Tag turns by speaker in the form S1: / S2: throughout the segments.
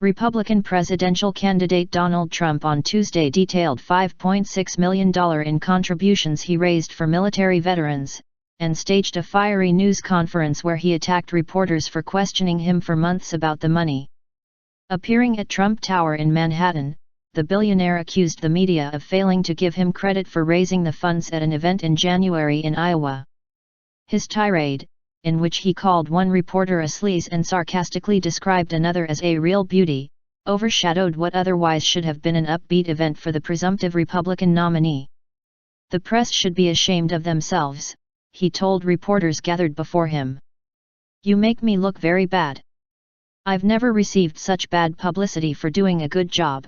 S1: Republican presidential candidate Donald Trump on Tuesday detailed $5.6 million in contributions he raised for military veterans, and staged a fiery news conference where he attacked reporters for questioning him for months about the money. Appearing at Trump Tower in Manhattan, the billionaire accused the media of failing to give him credit for raising the funds at an event in January in Iowa. His tirade, in which he called one reporter a sleaze and sarcastically described another as a real beauty, overshadowed what otherwise should have been an upbeat event for the presumptive Republican nominee. "The press should be ashamed of themselves," he told reporters gathered before him. "You make me look very bad. I've never received such bad publicity for doing a good job."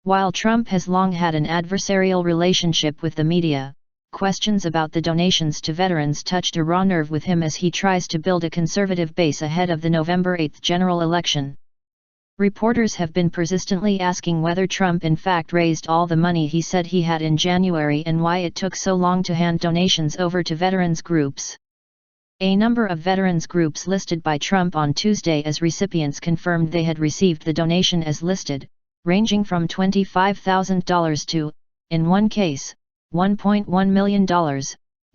S1: While Trump has long had an adversarial relationship with the media, questions about the donations to veterans touched a raw nerve with him as he tries to build a conservative base ahead of the November 8 general election. Reporters have been persistently asking whether Trump in fact raised all the money he said he had in January and why it took so long to hand donations over to veterans groups. A number of veterans groups listed by Trump on Tuesday as recipients confirmed they had received the donation as listed, ranging from $25,000 to, in one case, $1.1 million,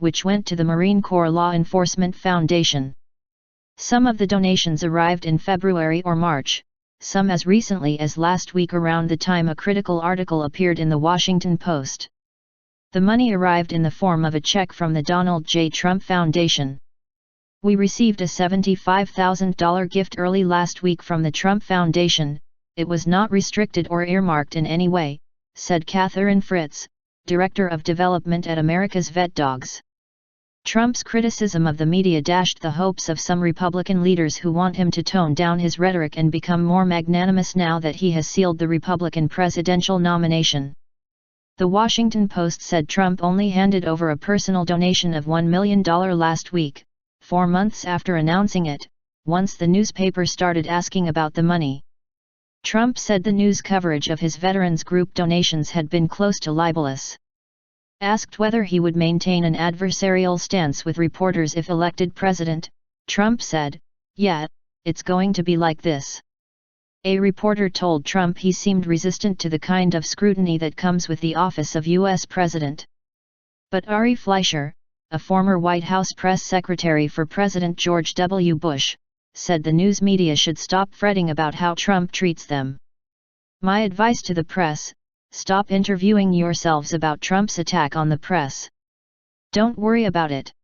S1: which went to the Marine Corps Law Enforcement Foundation. Some of the donations arrived in February or March, some as recently as last week around the time a critical article appeared in the Washington Post. The money arrived in the form of a check from the Donald J. Trump Foundation. "We received a $75,000 gift early last week from the Trump Foundation. It was not restricted or earmarked in any way," said Katherine Fritz, Director of Development at America's Vetdogs. Trump's criticism of the media dashed the hopes of some Republican leaders who want him to tone down his rhetoric and become more magnanimous now that he has sealed the Republican presidential nomination. The Washington Post said Trump only handed over a personal donation of $1 million last week, 4 months after announcing it, once the newspaper started asking about the money. Trump said the news coverage of his veterans group donations had been close to libelous. Asked whether he would maintain an adversarial stance with reporters if elected president, Trump said, "Yeah, it's going to be like this." A reporter told Trump he seemed resistant to the kind of scrutiny that comes with the office of U.S. president. But Ari Fleischer, a former White House press secretary for President George W. Bush, said the news media should stop fretting about how Trump treats them. "My advice to the press: stop interviewing yourselves about Trump's attack on the press. Don't worry about it.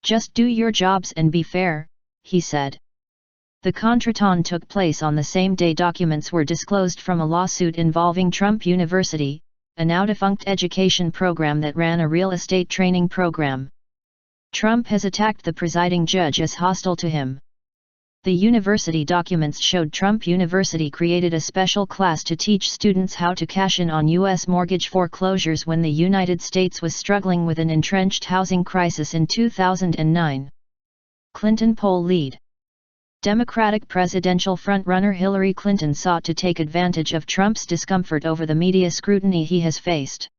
S1: Just do your jobs and be fair," he said. The contretemps took place on the same day documents were disclosed from a lawsuit involving Trump University, a now-defunct education program that ran a real estate training program. Trump has attacked the presiding judge as hostile to him. The university documents showed Trump University created a special class to teach students how to cash in on U.S. mortgage foreclosures when the United States was struggling with an entrenched housing crisis in 2009. Clinton poll lead. Democratic presidential frontrunner Hillary Clinton sought to take advantage of Trump's discomfort over the media scrutiny he has faced.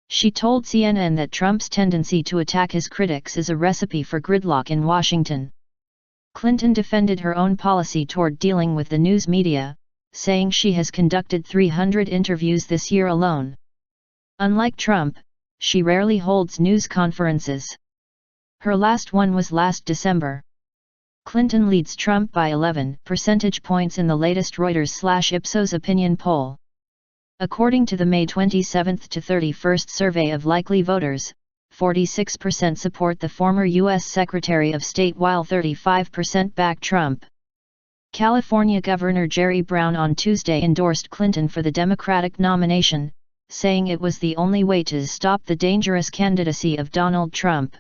S1: She told CNN that Trump's tendency to attack his critics is a recipe for gridlock in Washington. Clinton defended her own policy toward dealing with the news media, saying she has conducted 300 interviews this year alone. Unlike Trump, she rarely holds news conferences. Her last one was last December. Clinton leads Trump by 11 percentage points in the latest Reuters/Ipsos opinion poll. According to the May 27 to 31 survey of likely voters, 46% support the former U.S. Secretary of State while 35% back Trump. California Governor Jerry Brown on Tuesday endorsed Clinton for the Democratic nomination, saying it was the only way to stop the dangerous candidacy of Donald Trump.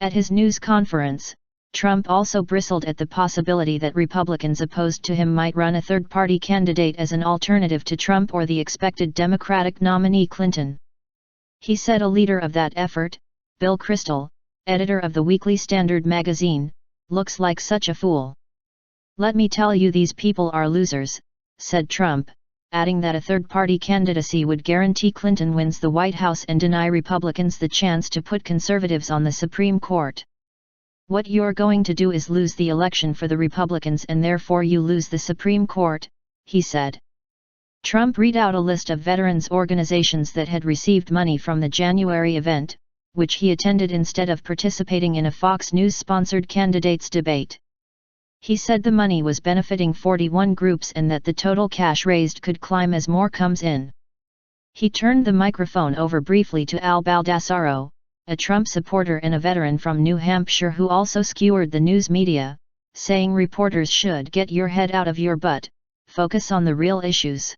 S1: At his news conference, Trump also bristled at the possibility that Republicans opposed to him might run a third-party candidate as an alternative to Trump or the expected Democratic nominee Clinton. He said a leader of that effort, Bill Kristol, editor of the Weekly Standard magazine, looks like such a fool. "Let me tell you, these people are losers," said Trump, adding that a third-party candidacy would guarantee Clinton wins the White House and deny Republicans the chance to put conservatives on the Supreme Court. "What you're going to do is lose the election for the Republicans and therefore you lose the Supreme Court," he said. Trump read out a list of veterans organizations that had received money from the January event, which he attended instead of participating in a Fox News-sponsored candidates debate. He said the money was benefiting 41 groups and that the total cash raised could climb as more comes in. He turned the microphone over briefly to Al Baldassaro, a Trump supporter and a veteran from New Hampshire who also skewered the news media, saying reporters should get your head out of your butt, focus on the real issues.